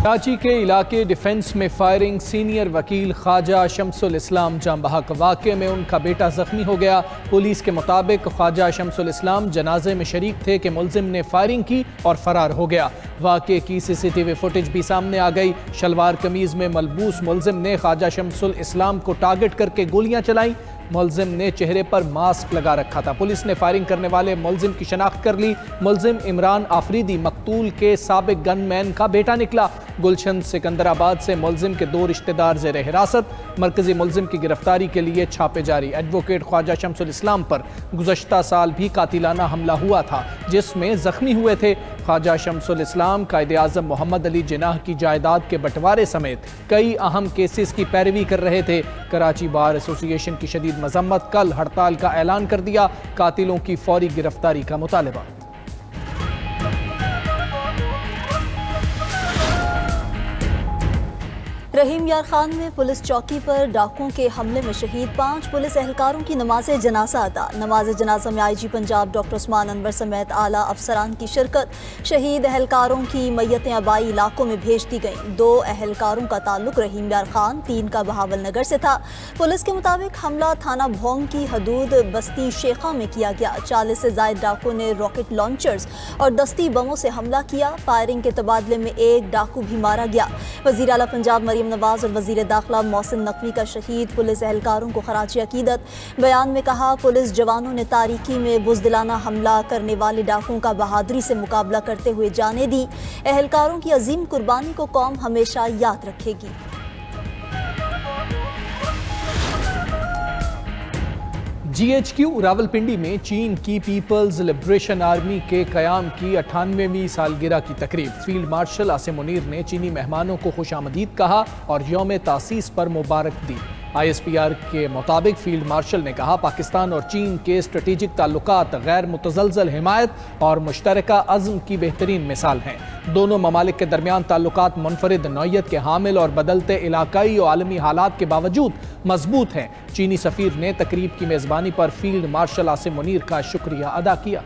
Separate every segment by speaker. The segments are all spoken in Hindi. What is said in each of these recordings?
Speaker 1: कराची के इलाके डिफेंस में फायरिंग, सीनियर वकील ख्वाजा शम्सुल इस्लाम जाम बहक। वाक़े में उनका बेटा जख्मी हो गया। पुलिस के मुताबिक ख्वाजा शम्सुल इस्लाम जनाजे में शरीक थे कि मुलजिम ने फायरिंग की और फरार हो गया। वाक़े की CCTV फुटेज भी सामने आ गई। शलवार कमीज में मलबूस मुलजिम ने ख्वाजा शम्सुल इस्लाम को टारगेट करके गोलियां चलाई। मुलजिम ने चेहरे पर मास्क लगा रखा था। पुलिस ने फायरिंग करने वाले मुलजिम की शनाख्त कर ली। मुलजिम इमरान आफरीदी मकतूल के साबिक गनमैन का बेटा निकला। गुलशन सिकंदराबाद से मुलजिम के 2 रिश्तेदार ज़ेर हिरासत। मरकजी मुलजिम की गिरफ्तारी के लिए छापे जारी। एडवोकेट ख्वाजा शम्सुल इस्लाम पर गुज़श्ता साल भी कातिलाना हमला हुआ था, जिसमें जख्मी हुए थे। ख्वाजा शम्सुल इस्लाम कायदे आज़म मोहम्मद अली जिनाह की जायदाद के बंटवारे समेत कई अहम केसेस की पैरवी कर रहे थे। कराची बार एसोसिएशन की शदीद मजम्मत, कल हड़ताल का ऐलान कर दिया। कातिलों की फौरी गिरफ्तारी का मुतालबा।
Speaker 2: रहीम यार खान में पुलिस चौकी पर डाकुओं के हमले में शहीद 5 पुलिस एहलकारों की नमाज जनाजा अदा। नमाज जनाजा में IG पंजाब डॉक्टर उस्मान अनवर समेत आला अफसरान की शिरकत। शहीद एहलकारों की मैयतें आबाई इलाकों में भेज दी गईं। 2 एहलकारों का ताल्लुक रहीम यार खान, 3 का बहावल नगर से था। पुलिस के मुताबिक हमला थाना भोंग की हदूद बस्ती शेखा में किया गया। 40 से ज़ायद डाकुओं ने रॉकेट लॉन्चर्स और दस्ती बमों से हमला किया। फायरिंग के तबादले में 1 डाकू भी मारा गया। वज़ीर आला पंजाब मरियम नवाज और वज़ीर दाखिला मोहसिन नकवी का शहीद पुलिस एहलकारों को खराज अकीदत। बयान में कहा, पुलिस जवानों ने तारीकी में बुज़दिलाना हमला करने वाले डाकुओं का बहादुरी से मुकाबला करते हुए जाने दी। एहलकारों की अजीम कुर्बानी को कौम हमेशा याद रखेगी।
Speaker 1: GHQ रावलपिंडी में चीन की पीपल्स लिबरेशन आर्मी के क़याम की 98वीं सालगिरह की तकरीब। फील्ड मार्शल आसिम मुनीर ने चीनी मेहमानों को खुशामदीद कहा और यौम तासीस पर मुबारक दी। ISPR के मुताबिक फील्ड मार्शल ने कहा, पाकिस्तान और चीन के स्ट्रेटेजिक ताल्लुकात गैर मुतज़लज़ल हिमायत और मुश्तरका अज़्म की बेहतरीन मिसाल हैं। दोनों ममालिक के दरमियान ताल्लुकात मुनफरिद नौइयत के हामिल और बदलते इलाकाई और आलमी हालात के बावजूद मजबूत हैं। चीनी सफ़ीर ने तकरीब की मेज़बानी पर फील्ड मार्शल आसिम मुनीर का शुक्रिया अदा किया।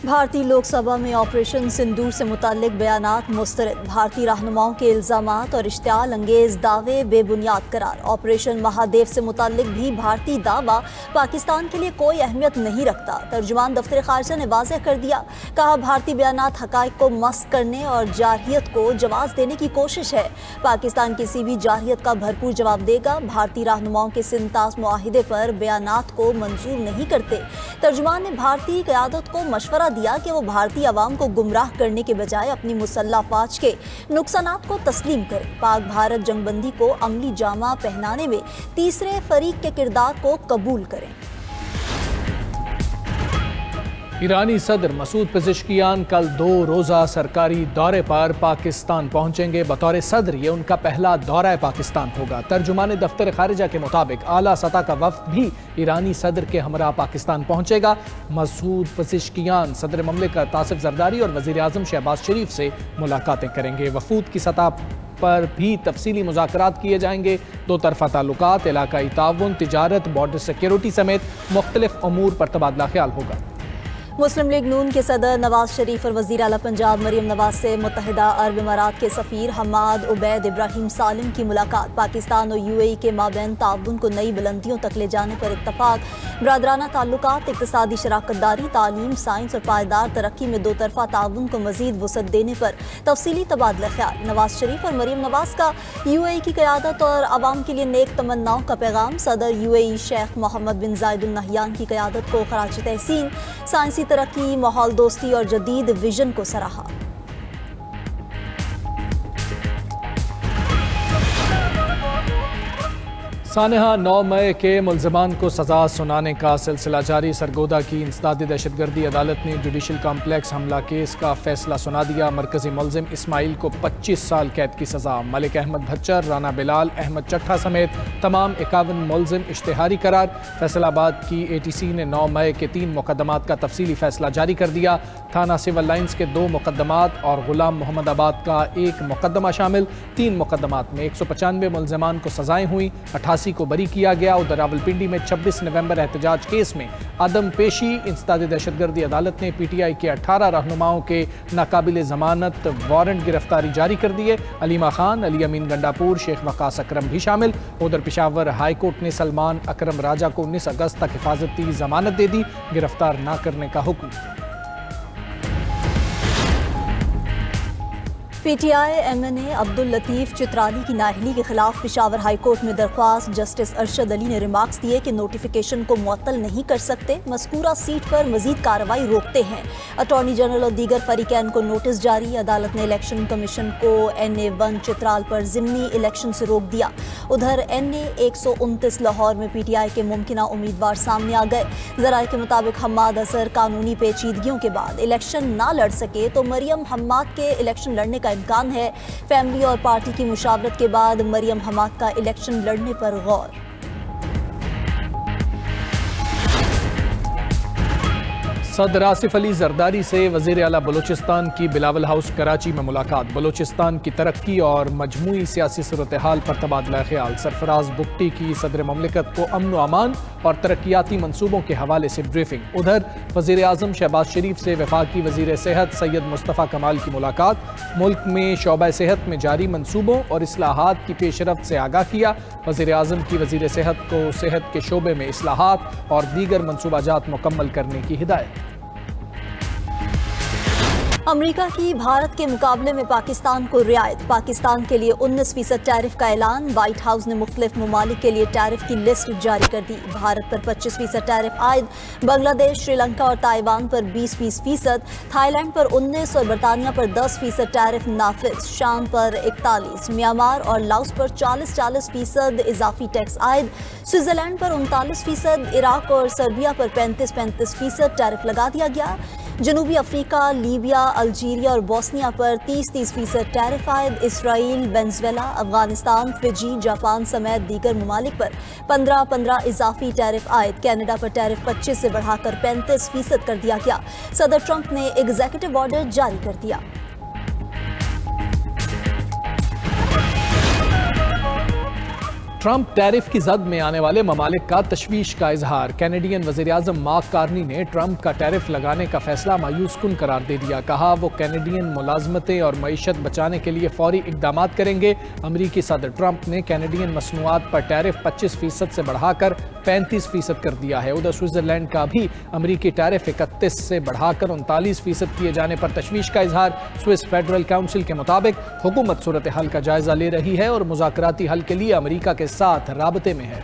Speaker 2: भारतीय लोकसभा में ऑपरेशन सिंदूर से मुताल्लिक बयानात मुस्तरद। भारतीय रहनुमाओं के इल्ज़ामात और इश्तिआल अंगेज़ दावे बेबुनियाद करार। ऑपरेशन महादेव से मुताल्लिक भी भारतीय दावा पाकिस्तान के लिए कोई अहमियत नहीं रखता। तर्जुमान दफ्तर ख़ारिजा ने वाज़ेह कर दिया। कहा, भारतीय बयानात हक़ाइक़ को मस्क करने और जारहियत को जवाब देने की कोशिश है। पाकिस्तान किसी भी जारहियत का भरपूर जवाब देगा। भारतीय रहनुमाओं के सिंतास मुआहिदे पर बयानात को मंजूर नहीं करते। तर्जुमान ने भारतीय क़यादत को मशवरा दिया कि वो भारतीय अवाम को गुमराह करने के बजाय अपनी मुसल्लह फ़ौज के नुकसानात को तस्लीम करे। पाक भारत जंगबंदी को अमली जामा पहनाने में तीसरे फरीक के किरदार को कबूल करें।
Speaker 1: ईरानी सदर मसूद पेज़ेश्कियान कल 2 रोज़ा सरकारी दौरे पर पाकिस्तान पहुंचेंगे। बतौर सदर ये उनका पहला दौरा पाकिस्तान होगा। तर्जुमान दफ्तर खारिजा के मुताबिक आला सतह का वफ़द भी ईरानी सदर के हमरा पाकिस्तान पहुंचेगा। मसूद पेज़ेश्कियान सदर ममलिकत आसिफ ज़रदारी और वज़ीर आज़म शहबाज शरीफ से मुलाकातें करेंगे। वफूद की सतह पर भी तफसीली मुज़ाकरात किए जाएंगे। 2 तरफ़ा ताल्लुकात, इलाकाई ताउन, तिजारत, बॉर्डर सिक्योरिटी समेत मुख्तलिफ अमूर पर तबादला ख्याल होगा।
Speaker 2: मुस्लिम लीग नून के सदर नवाज शरीफ और वज़ीर आला पंजाब मरियम नवाज से मुत्तहिदा अरब इमारात के सफ़ीर हमाद उबैद इब्राहिम सालिम की मुलाकात। पाकिस्तान और UAE के माबैन ताउन को नई बुलंदियों तक ले जाने पर इत्तफाक। बरादराना ताल्लुकात, इक़्तिसादी शराकतदारी, तालीम, साइंस और पायदार तरक्की में 2 तरफ़ा ताउन को मज़ीद वसअत देने पर तफसीली तबादला ख्याल। नवाज शरीफ और मरियम नवाज का UAE की क़यादत और आवाम के लिए नेक तमन्नाओं का पैगाम। सदर UAE शेख मोहम्मद बिन जायद अल नहयान की क़यादत को खराज तहसीन। साइंसी तरक्की, माहौल दोस्ती और जदीद विजन को सराहा।
Speaker 1: सानहा 9 मई के मुल्ज़िमान को सज़ा सुनाने का सिलसिला जारी। सरगोदा की इंसदादी दहशतगर्दी अदालत ने जुडिशल कॉम्प्लेक्स हमला केस का फैसला सुना दिया। मरकजी मुल्ज़िम इस्माइल को 25 साल कैद की सज़ा। मलिक अहमद भच्चर, राना बिलाल, अहमद चट्ठा समेत तमाम 51 मुल्ज़िम इश्तिहारी करार। फैसलाबाद की ATC ने 9 मई के 3 मुकदमात का तफसीली फैसला जारी कर दिया। थाना सिविल लाइन्स के 2 मुकदमात और गुलाम मोहम्मदाबाद का 1 मुकदमा शामिल। 3 मुकदमात में 195 मुल्ज़िमान को सज़ाएँ हुई। 88 84 को बरी किया गया। उधर रावलपिंडी में 26 नवंबर एहतजाज केस में अदम पेशी इंसदाद दहशतगर्दी अदालत ने PTI के 18 रहनुमाओं के नाकाबिल जमानत वारंट गिरफ्तारी जारी कर दिए। अलीमा खान, अली अमीन गंडापुर, शेख वकास अकरम भी शामिल। उधर पेशावर हाई कोर्ट ने सलमान अकरम राजा को 19 अगस्त तक हिफाजती जमानत दे दी, गिरफ्तार न करने का हुक्म।
Speaker 2: PTI MNA अब्दुल लतीफ़ चित्राली की नाअहली के खिलाफ पेशावर हाई कोर्ट में दरख्वास्त। जस्टिस अरशद अली ने रिमार्क्स दिए कि नोटिफिकेशन को मुअत्तल नहीं कर सकते, मज़कूरा सीट पर मजीद कार्रवाई रोकते हैं। अटॉर्नी जनरल और दीगर फरीकैन को नोटिस जारी। अदालत ने इलेक्शन कमीशन को NA1 चित्राल पर ज़िमनी इलेक्शन से रोक दिया। उधर NA 129 लाहौर में PTI के मुमकिना उम्मीदवार सामने आ गए। ज़राए के मुताबिक हम्माद अजहर कानूनी पेचीदगियों के बाद इलेक्शन ना लड़ सके तो मरियम हम्माद के इलेक्शन लड़ने का इम्कान है। फैमिली और पार्टी की मुशावरत के बाद मरियम हम्माद का इलेक्शन लड़ने पर गौर।
Speaker 1: सदर आसिफ अली जरदारी से वज़ीर आला बलूचिस्तान की बिलावल हाउस कराची में मुलाकात। बलूचिस्तान की तरक्की और मजमूई सियासी सूरत हाल पर तबादला ख्याल। सरफराज बुगटी की सदर ममलिकत को अमन व अमान और तरक्याती मनसूबों के हवाले से ब्रीफिंग। उधर वज़ीर आज़म शहबाज शरीफ से वफाकी वज़ीर सेहत सैयद मुस्तफ़ा कमाल की मुलाकात। मुल्क में शोबा सेहत में जारी मनसूबों और इस्लाहात की पेशरफ्त से आगाह किया। वज़ीर आज़म की वज़ीर सेहत को सेहत के शोबे में इस्लाहात और दीगर मनसूबाजात मुकम्मल करने की हिदायत।
Speaker 2: अमेरिका की भारत के मुकाबले में पाकिस्तान को रियायत। पाकिस्तान के लिए 19% टैरिफ का ऐलान। व्हाइट हाउस ने मुख्तलिफ ममालिक के लिए टैरिफ की लिस्ट जारी कर दी। भारत पर 25% टैरिफ आयद, बांग्लादेश, श्रीलंका और ताइवान पर 20%, थाईलैंड पर 19% और बरतानिया पर 10% टैरिफ नाफिज। शाम पर 41%, म्यांमार और लाओस पर 40% इजाफी टैक्स आयद। स्विट्जरलैंड पर 39%, इराक और सर्बिया पर 35% टैरिफ लगा दिया गया। जनूबी अफ्रीका, लीबिया, अल्जीरिया और बोस्निया पर 30% टैरिफ आयद। Israel, Venezuela, Afghanistan, Fiji, Japan समेत दीगर ममालिक पर 15% इजाफी टैरिफ आयद। कनाडा पर टैरिफ 25 से बढ़ाकर 35% कर दिया गया। सदर ट्रंप ने एग्जीक्यूटिव ऑर्डर जारी कर दिया।
Speaker 1: ट्रंप टैरिफ की जद में आने वाले ममालिक का तशवीश का इजहार। कैनेडियन वज़ीर आज़म मार्क कार्नी ने ट्रंप का टैरिफ लगाने का फैसला मायूस कुन करार दे दिया। कहा वो कैनेडियन मुलाजमतें और मईशत बचाने के लिए फौरी इकदाम करेंगे। अमरीकी सदर ट्रंप ने कैनेडियन मसनूआत पर टैरिफ 25% से बढ़ाकर 35% कर दिया है। उधर स्विट्जरलैंड का भी अमरीकी टैरिफ 31 से बढ़ाकर 39% किए जाने पर तशवीश का इजहार। स्विस फेडरल काउंसिल के मुताबिक हुकूमत सूरत हाल का जायजा ले रही है और मुज़ाकराती हल के लिए अमरीका के साथ राबते में है।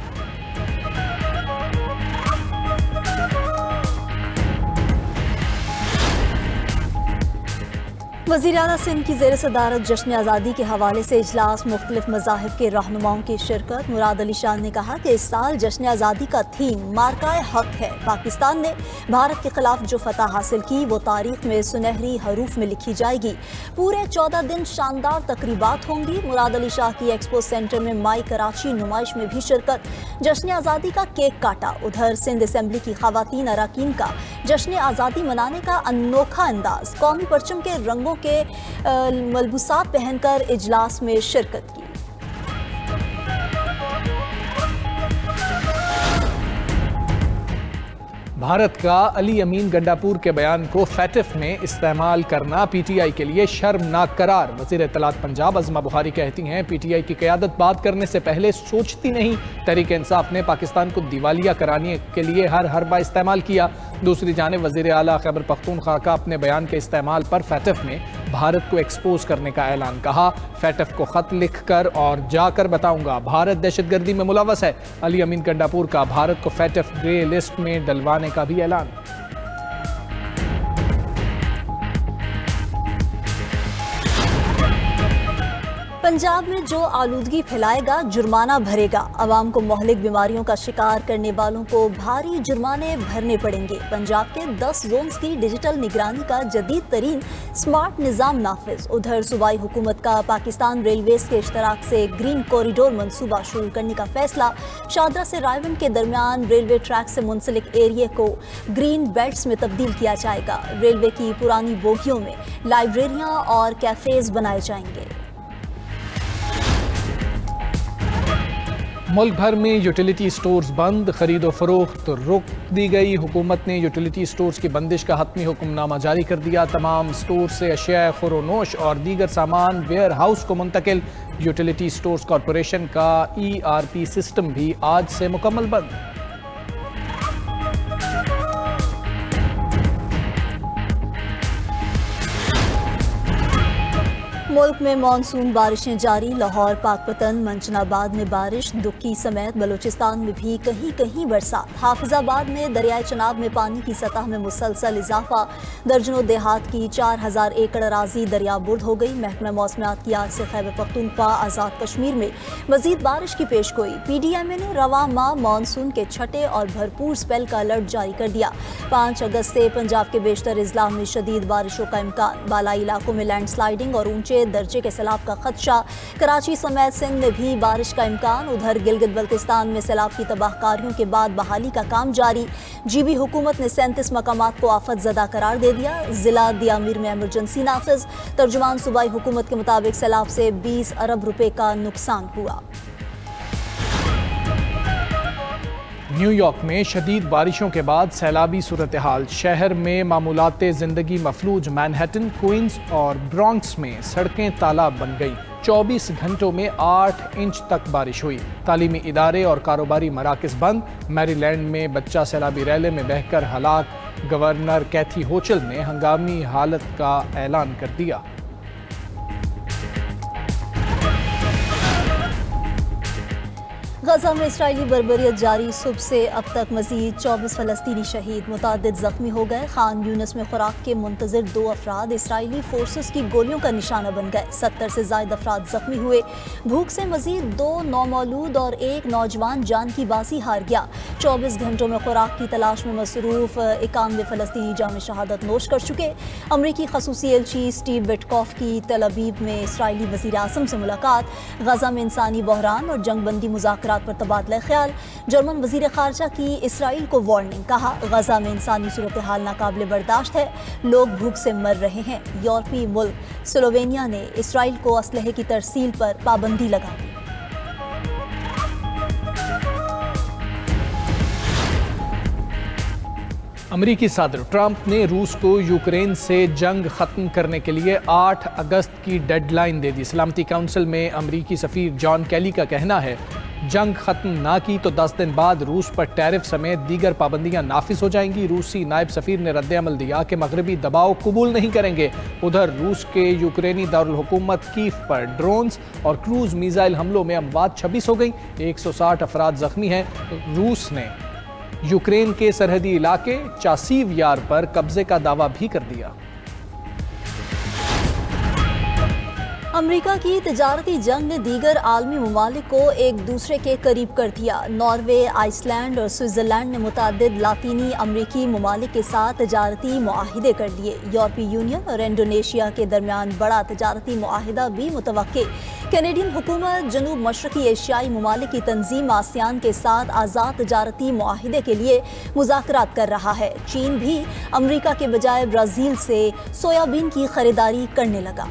Speaker 2: वज़ीर आला सिंध की ज़ेर सदारत जश्न आज़ादी के हवाले से इजलास। मुख्तलिफ मज़ाहिब के रहनुमाओं की शिरकत। मुराद अली शाह ने कहा कि इस साल जश्न आज़ादी का थीम मार्काए हक है। पाकिस्तान ने भारत के खिलाफ जो फतह हासिल की वो तारीख में सुनहरी हरूफ में लिखी जाएगी। पूरे 14 दिन शानदार तकरीबात होंगी। मुराद अली शाह की एक्सपो सेंटर में माई कराची नुमाइश में भी शिरकत। जश्न आज़ादी का केक काटा। उधर सिंध असम्बली की खवातीन अराकीन का जश्न आज़ादी मनाने का अनोखा अंदाज। कौमी परचम के रंगों के मलबूसात पहनकर इजलास में शिरकत की।
Speaker 1: भारत का अली अमीन गंडापुर के बयान को फैटिफ में इस्तेमाल करना PTI के लिए शर्मनाक करार। वज़ीर इत्तलात पंजाब अज़मा बुखारी कहती हैं PTI की क़यादत बात करने से पहले सोचती नहीं। तहरीक इंसाफ ने पाकिस्तान को दिवालिया कराने के लिए हर हरबा इस्तेमाल किया। दूसरी जानिब वज़ीर आला खैबर पख्तूनख्वा का अपने बयान के इस्तेमाल पर फैटिफ में भारत को एक्सपोज करने का ऐलान। कहा फैटिफ को खत लिख कर और जाकर बताऊंगा भारत दहशतगर्दी में मुलव्वस है। अली अमीन गंडापुर का भारत को फैटिफ ग्रे लिस्ट में डलवाने का भी ऐलान।
Speaker 2: पंजाब में जो आलूदगी फैलाएगा जुर्माना भरेगा। अवाम को मोहलिक बीमारियों का शिकार करने वालों को भारी जुर्माने भरने पड़ेंगे। पंजाब के 10 जोन्स की डिजिटल निगरानी का जदीद तरीन स्मार्ट निज़ाम नाफिज। उधर सूबाई हुकूमत का पाकिस्तान रेलवेज के इश्तराक से ग्रीन कॉरिडोर मनसूबा शुरू करने का फैसला। शादरा से रायवन के दरमियान रेलवे ट्रैक से मुंसलिक एरिया को ग्रीन बेल्ट्स में तब्दील किया जाएगा। रेलवे की पुरानी बोगियों में लाइब्रेरियाँ और कैफेज बनाए जाएंगे।
Speaker 1: मुल्क भर में यूटिलिटी स्टोर्स बंद, खरीदो फरोख्त रोक दी गई। हुकूमत ने यूटिलिटी स्टोर्स की बंदिश का हतमी हुक्मनामा जारी कर दिया। तमाम स्टोर से अशिया खुरोनोश और दीगर सामान वेयर हाउस को मुंतकिल। यूटिलिटी स्टोर्स कॉरपोरेशन का ERP सिस्टम भी आज से मुकम्मल बंद।
Speaker 2: मुल्क में मानसून बारिशें जारी। लाहौर, पाकपतन, मंचनाबाद में बारिश, दुक्की समेत बलूचिस्तान में भी कहीं कहीं बरसात। हाफिजाबाद में दरियाए चनाब में पानी की सतह में मुसलसल इजाफा। दर्जनों देहात की 4000 एकड़ अराजी दरियाबुर्द हो गई। महकमा मौसमियात की आज से खैबर पख्तूनख्वा, आज़ाद कश्मीर में मजीद बारिश की पेशगोई। PDMA ने रवां माह मानसून के छठे और भरपूर स्पेल का अलर्ट जारी कर दिया। 5 अगस्त से पंजाब के बेशतर अजला में शदीद बारिशों का इम्कान। बालाई इलाकों में लैंड स्लाइडिंग और ऊंचे दर्जे के सैलाब का खदशा। कराची समेत सिंध में भी बारिश का इम्कान। उधर गिलगित बल्तिस्तान में सैलाब की तबाहकारियों के बाद बहाली का काम जारी। GB हुकूमत ने 37 मकामात को आफत ज़दा करार दे दिया। जिला दियामीर में एमरजेंसी नाफिज। तर्जुमान सूबाई हुकूमत के मुताबिक सैलाब से 20 अरब रुपए का नुकसान हुआ।
Speaker 1: न्यूयॉर्क में शदीद बारिशों के बाद सैलाबी सूरत हाल। शहर में मामूलाते ज़िंदगी मफलूज। मैनहट्टन, क्वींस और ब्रॉन्क्स में सड़कें तालाब बन गई। 24 घंटों में 8 इंच तक बारिश हुई। तालीमी इदारे और कारोबारी मराकज़ बंद। मैरीलैंड में बच्चा सैलाबी रैले में बहकर हलाक। गवर्नर कैथी होचल ने हंगामी हालत का ऐलान कर दिया।
Speaker 2: गजा में इसराइली बर्बरियत जारी। सुबह से अब तक मजीद 24 फ़लस्तीनी शहीद, मुतादिद ज़ख्मी हो गए। खान यूनिस में खुराक के मुंतज़िर 2 अफराद इसराइली फोर्सेस की गोलियों का निशाना बन गए। 70 से ज़ायद अफराद ज़ख्मी हुए। भूख से मजीद 2 नौमौलूद और 1 नौजवान जान की बाजी हार गया। 24 घंटों में खुराक की तलाश में मसरूफ़ 91 फ़लस्तीनी जाम शहादत नोश कर चुके। अमरीकी खसूसी एलची स्टीव विटकॉफ की तल अवीव में इसराइली वज़ीर आज़म से मुलाकात। गजा में इंसानी बहरान और जंगबंदी मुज़ाकरात पर तबादला ख्याल। जर्मन वज़ीर ख़ारजा की इसराइल को वार्निंग। कहा, गजा में इंसानी सूरत हाल नाकाबिले बर्दाश्त है, लोग भूख से मर रहे हैं। यूरोपीय मुल्क स्लोवेनिया ने इसराइल को असलहे की तरसील पर पाबंदी लगा दी।
Speaker 1: अमरीकी सदर ट्रंप ने रूस को यूक्रेन से जंग ख़त्म करने के लिए 8 अगस्त की डेडलाइन दे दी। सलामती काउंसिल में अमरीकी सफ़ीर जॉन कैली का कहना है, जंग ख़त्म ना की तो 10 दिन बाद रूस पर टैरिफ समेत दीगर पाबंदियां नाफिज हो जाएंगी। रूसी नायब सफ़ीर ने रद्द-ए-अमल दिया कि मगरबी दबाव कबूल नहीं करेंगे। उधर रूस के यूक्रेनी दारुल हुकूमत कीव पर ड्रोन्स और क्रूज मिसाइल हमलों में अमवात 26 हो गई। 160 अफराद जख्मी हैं। रूस ने यूक्रेन के सरहदी इलाके चासीव यार पर कब्जे का दावा भी कर दिया।
Speaker 2: अमरीका की तजारती जंग ने दीगर आलमी ममालिक को एक दूसरे के करीब कर दिया। नॉर्वे, आइसलैंड और स्विट्ज़रलैंड ने मुतादिद लातीनी अमरीकी ममालिक के साथ तजारती मुआहिदे कर लिए। यूरोपीय यूनियन और इंडोनेशिया के दरमियान बड़ा तजारती मुआहिदा भी मुतवक्के। कैनेडियन हुकूमत जनूब मशरकी एशियाई ममालिक की तंजीम आसियान के साथ आज़ाद तजारती मुआहिदे के लिए मुज़ाकरात कर रहा है। चीन भी अमरीका के बजाय ब्राज़ील से सोयाबीन की खरीदारी करने लगा।